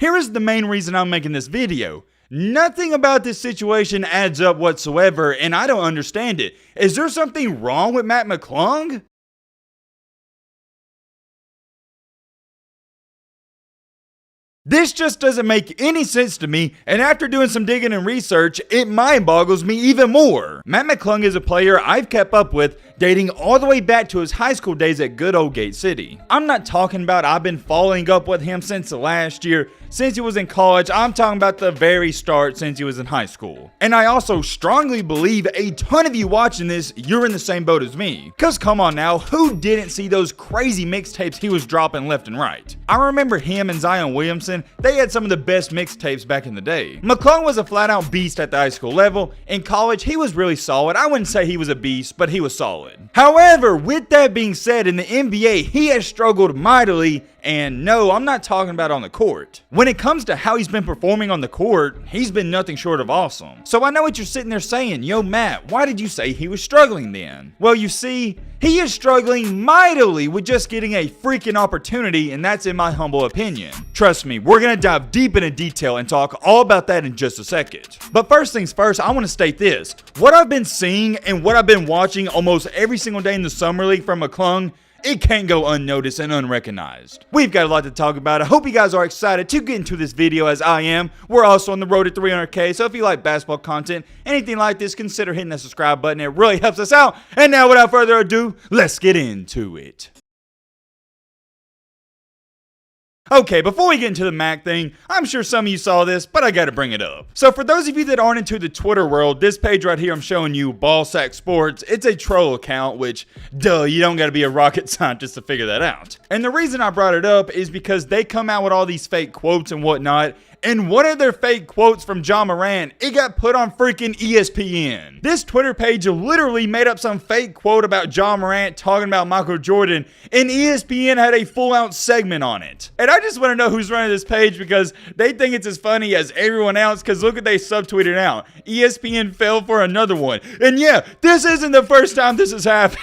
Here is the main reason I'm making this video. Nothing about this situation adds up whatsoever, and I don't understand it. Is there something wrong with Mac McClung? This just doesn't make any sense to me, and after doing some digging and research, it mind boggles me even more. Mac McClung is a player I've kept up with dating all the way back to his high school days at good old Gate City. I'm not talking about I've been following up with him since the last year, since he was in college. I'm talking about the very start, since he was in high school. And I also strongly believe a ton of you watching this, you're in the same boat as me. Cause come on now, who didn't see those crazy mixtapes he was dropping left and right? I remember him and Zion Williamson, they had some of the best mixtapes back in the day. McClung was a flat out beast at the high school level. In college, he was really solid. I wouldn't say he was a beast, but he was solid. However, with that being said, in the NBA, he has struggled mightily, and no, I'm not talking about on the court. When it comes to how he's been performing on the court, he's been nothing short of awesome. So I know what you're sitting there saying, yo Matt, why did you say he was struggling then? Well, you see, he is struggling mightily with just getting a freaking opportunity, and that's in my humble opinion. Trust me, we're gonna dive deep into detail and talk all about that in just a second. But first things first, I want to state this. What I've been seeing and what I've been watching almost every single day in the Summer League from McClung, it can't go unnoticed and unrecognized. We've got a lot to talk about. I hope you guys are excited to get into this video as I am. We're also on the road to 300K, so if you like basketball content, anything like this, consider hitting that subscribe button. It really helps us out. And now without further ado, let's get into it. Okay, before we get into the Mac thing, I'm sure some of you saw this, but I gotta bring it up. So for those of you that aren't into the Twitter world, this page right here I'm showing you, Ballsack Sports, it's a troll account, which, duh, you don't gotta be a rocket scientist to figure that out. And the reason I brought it up is because they come out with all these fake quotes and whatnot, and one of their fake quotes from Ja Morant, it got put on freaking ESPN. This Twitter page literally made up some fake quote about Ja Morant talking about Michael Jordan, and ESPN had a full-out segment on it. And I just want to know who's running this page because they think it's as funny as everyone else, because look at they subtweeted out. ESPN fell for another one. And yeah, this isn't the first time this has happened.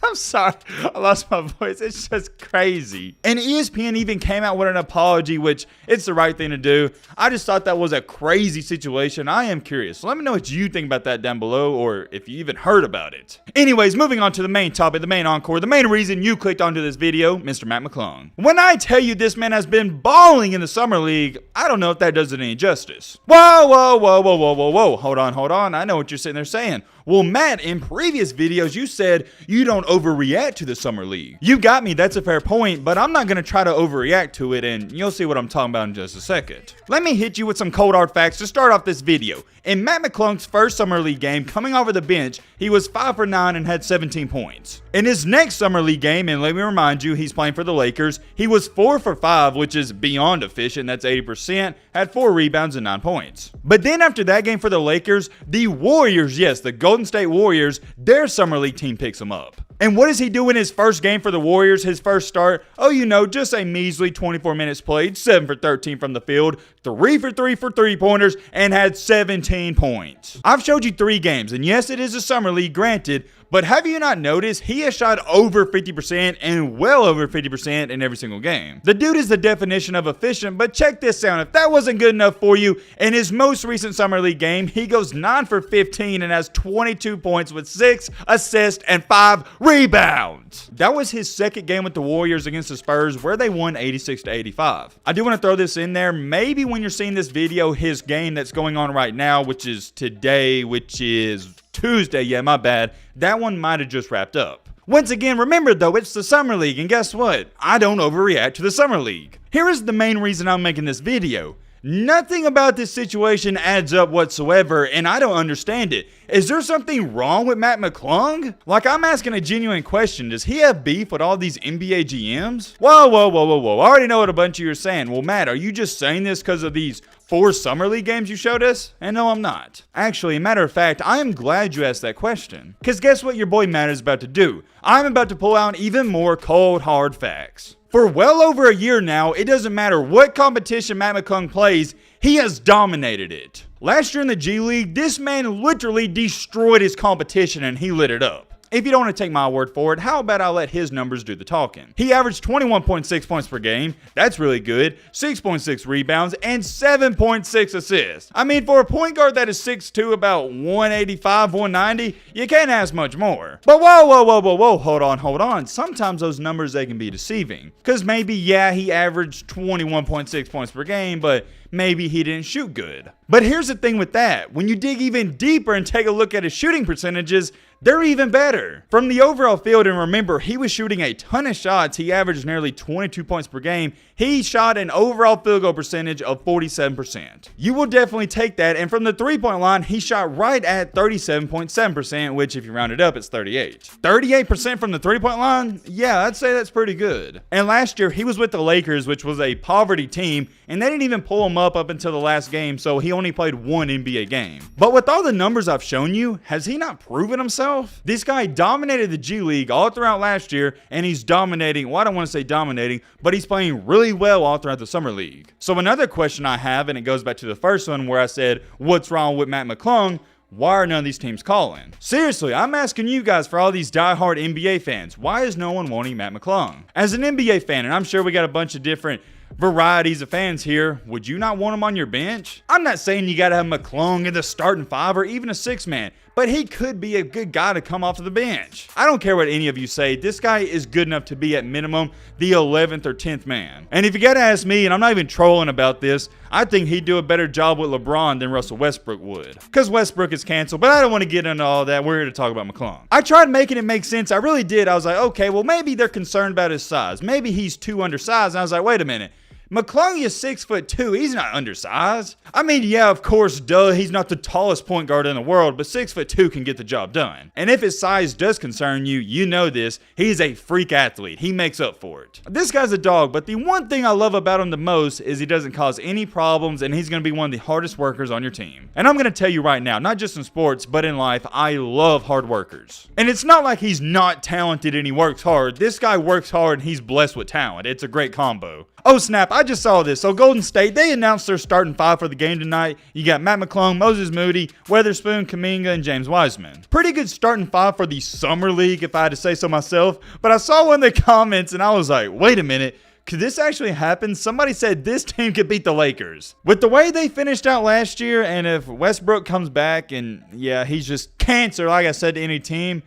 I'm sorry, I lost my voice. It's just crazy. And ESPN even came out with an apology, which it's the right thing to do. I just thought that was a crazy situation. I am curious. So let me know what you think about that down below, or if you even heard about it. Anyways, moving on to the main topic, the main encore, the main reason you clicked onto this video, Mr. Mac McClung. When I tell you this man has been balling in the Summer League, I don't know if that does it any justice. Whoa, whoa, whoa, whoa, whoa, whoa, whoa. Hold on. I know what you're sitting there saying. Well, Matt, in previous videos, you said you don't overreact to the Summer League. You got me, that's a fair point, but I'm not going to try to overreact to it, and you'll see what I'm talking about in just a second. Let me hit you with some cold hard facts to start off this video. In Matt McClung's first Summer League game, coming off of the bench, he was 5 for 9 and had 17 points. In his next Summer League game, and let me remind you, he's playing for the Lakers, he was 4 for 5, which is beyond efficient, that's 80%, had 4 rebounds and 9 points. But then after that game for the Lakers, the Warriors, yes, the Golden State Warriors, their Summer League team picks him up. And what does he do in his first game for the Warriors, his first start? Oh, you know, just a measly 24 minutes played, 7 for 13 from the field, 3 for 3 for three-pointers, and had 17 points. I've showed you 3 games, and yes, it is a Summer League, granted, but have you not noticed he has shot over 50% and well over 50% in every single game? The dude is the definition of efficient, but check this out. If that wasn't good enough for you, in his most recent Summer League game, he goes 9 for 15 and has 22 points with 6 assists and 5 rebounds. That was his second game with the Warriors against the Spurs, where they won 86-85. I do want to throw this in there. Maybe when you're seeing this video, his game that's going on right now, which is today, which is Tuesday, yeah, my bad, that one might have just wrapped up. Once again, remember though, it's the Summer League, and guess what? I don't overreact to the Summer League. Here is the main reason I'm making this video. Nothing about this situation adds up whatsoever, and I don't understand it. Is there something wrong with Mac McClung? Like, I'm asking a genuine question. Does he have beef with all these NBA GMs? Whoa, whoa, whoa, whoa, whoa. I already know what a bunch of you are saying. Well, Matt, are you just saying this because of these 4 Summer League games you showed us? And no, I'm not. Actually, matter of fact, I am glad you asked that question. Because guess what your boy Matt is about to do? I'm about to pull out even more cold, hard facts. For well over a year now, it doesn't matter what competition Mac McClung plays, he has dominated it. Last year in the G League, this man literally destroyed his competition and he lit it up. if you don't want to take my word for it, how about I let his numbers do the talking? He averaged 21.6 points per game. That's really good. 6.6 rebounds and 7.6 assists. I mean, for a point guard that is 6'2", about 185, 190, you can't ask much more. But whoa, hold on. Sometimes those numbers, they can be deceiving. Because maybe, yeah, he averaged 21.6 points per game, but maybe he didn't shoot good. But here's the thing with that. When you dig even deeper and take a look at his shooting percentages, they're even better. From the overall field, and remember, he was shooting a ton of shots. He averaged nearly 22 points per game. He shot an overall field goal percentage of 47%. You will definitely take that. And from the three-point line, he shot right at 37.7%, which if you round it up, it's 38. 38% from the three-point line? Yeah, I'd say that's pretty good. And last year, he was with the Lakers, which was a poverty team, and they didn't even pull him up until the last game, so he only played one NBA game. But with all the numbers I've shown you, has he not proven himself? This guy dominated the G League all throughout last year, and he's dominating, well, I don't want to say dominating, but he's playing really well all throughout the Summer League. So another question I have, and it goes back to the first one where I said, what's wrong with Mac McClung? Why are none of these teams calling? Seriously, I'm asking you guys, for all these diehard NBA fans, why is no one wanting Mac McClung? As an NBA fan, and I'm sure we got a bunch of different varieties of fans here, would you not want him on your bench? I'm not saying you gotta have McClung in the starting five or even a six-man, but he could be a good guy to come off of the bench. I don't care what any of you say, this guy is good enough to be at minimum the 11th or 10th man. And if you gotta ask me, and I'm not even trolling about this, I think he'd do a better job with LeBron than Russell Westbrook would. Because Westbrook is canceled, but I don't want to get into all that. We're here to talk about McClung. I tried making it make sense. I really did. I was like, okay, well, maybe they're concerned about his size. Maybe he's too undersized. And I was like, wait a minute. McClung is 6'2". He's not undersized. I mean, yeah, of course, duh, he's not the tallest point guard in the world, but 6'2" can get the job done. And if his size does concern you, you know this, he's a freak athlete. He makes up for it. This guy's a dog, but the one thing I love about him the most is he doesn't cause any problems, and he's going to be one of the hardest workers on your team. And I'm going to tell you right now, not just in sports, but in life, I love hard workers. And it's not like he's not talented and he works hard. This guy works hard and he's blessed with talent. It's a great combo. Oh snap, I just saw this. So Golden State, they announced their starting five for the game tonight. You got Mac McClung, Moses Moody, Weatherspoon, Kuminga, and James Wiseman. Pretty good starting five for the Summer League, if I had to say so myself. But I saw one of the comments and I was like, wait a minute. Could this actually happen? Somebody said this team could beat the Lakers. With the way they finished out last year, and if Westbrook comes back and yeah, he's just cancer, like I said to any team,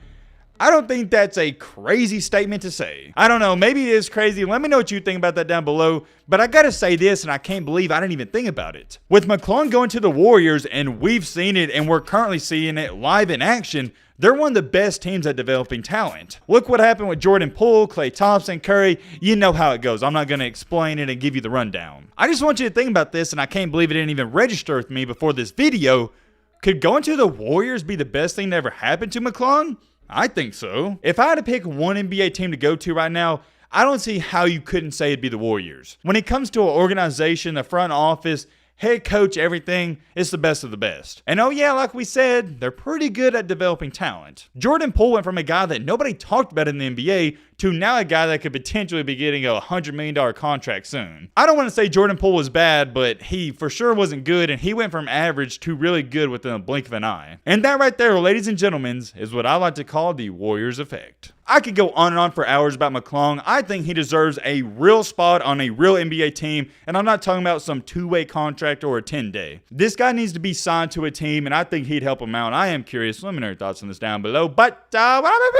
I don't think that's a crazy statement to say. I don't know, maybe it is crazy. Let me know what you think about that down below. But I gotta say this, and I can't believe I didn't even think about it. With McClung going to the Warriors, and we've seen it, and we're currently seeing it live in action, they're one of the best teams at developing talent. Look what happened with Jordan Poole, Klay Thompson, Curry. You know how it goes. I'm not going to explain it and give you the rundown. I just want you to think about this, and I can't believe it didn't even register with me before this video. Could going to the Warriors be the best thing that ever happened to McClung? I think so. If I had to pick one NBA team to go to right now, I don't see how you couldn't say it'd be the Warriors. When it comes to an organization, the front office, head coach, everything, it's the best of the best. And oh yeah, like we said, they're pretty good at developing talent. Jordan Poole went from a guy that nobody talked about in the NBA to now a guy that could potentially be getting a $100 million contract soon. I don't want to say Jordan Poole was bad, but he for sure wasn't good, and he went from average to really good within a blink of an eye. And that right there, ladies and gentlemen, is what I like to call the Warriors effect. I could go on and on for hours about McClung. I think he deserves a real spot on a real NBA team, and I'm not talking about some two-way contract or a 10-day. This guy needs to be signed to a team, and I think he'd help him out. I am curious. Let me know your thoughts on this down below. But, what up,